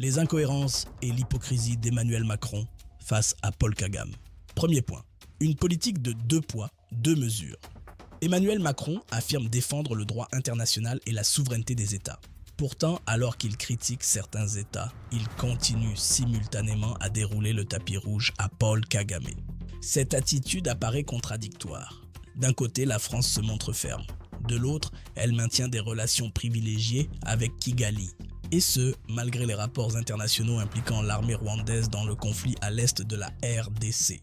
les incohérences et l'hypocrisie d'Emmanuel Macron face à Paul Kagame. Premier point, une politique de deux poids, deux mesures. Emmanuel Macron affirme défendre le droit international et la souveraineté des États. Pourtant, alors qu'il critique certains États, il continue simultanément à dérouler le tapis rouge à Paul Kagame. Cette attitude apparaît contradictoire. D'un côté, la France se montre ferme. De l'autre, elle maintient des relations privilégiées avec Kigali. Et ce, malgré les rapports internationaux impliquant l'armée rwandaise dans le conflit à l'est de la RDC.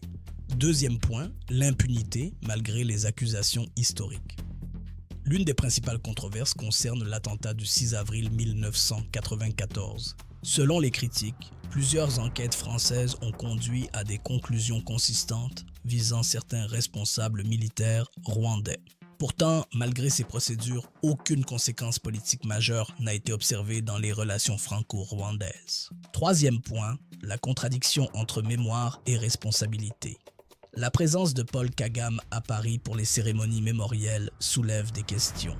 Deuxième point, l'impunité malgré les accusations historiques. L'une des principales controverses concerne l'attentat du 6 avril 1994. Selon les critiques, plusieurs enquêtes françaises ont conduit à des conclusions consistantes visant certains responsables militaires rwandais. Pourtant, malgré ces procédures, aucune conséquence politique majeure n'a été observée dans les relations franco-rwandaises. Troisième point, la contradiction entre mémoire et responsabilité. La présence de Paul Kagame à Paris pour les cérémonies mémorielles soulève des questions.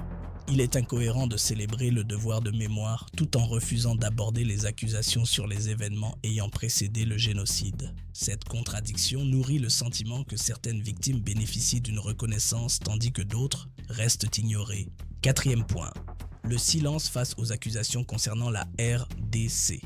Il est incohérent de célébrer le devoir de mémoire tout en refusant d'aborder les accusations sur les événements ayant précédé le génocide. Cette contradiction nourrit le sentiment que certaines victimes bénéficient d'une reconnaissance tandis que d'autres restent ignorées. Quatrième point, le silence face aux accusations concernant la RDC.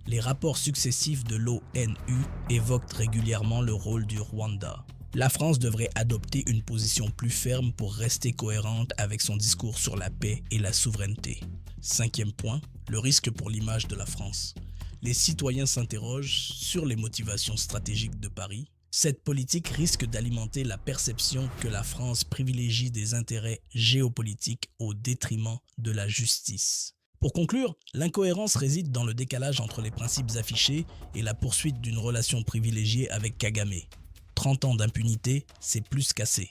Les rapports successifs de l'ONU évoquent régulièrement le rôle du Rwanda. La France devrait adopter une position plus ferme pour rester cohérente avec son discours sur la paix et la souveraineté. Cinquième point, le risque pour l'image de la France. Les citoyens s'interrogent sur les motivations stratégiques de Paris. Cette politique risque d'alimenter la perception que la France privilégie des intérêts géopolitiques au détriment de la justice. Pour conclure, l'incohérence réside dans le décalage entre les principes affichés et la poursuite d'une relation privilégiée avec Kagame. 30 ans d'impunité, c'est plus qu'assez.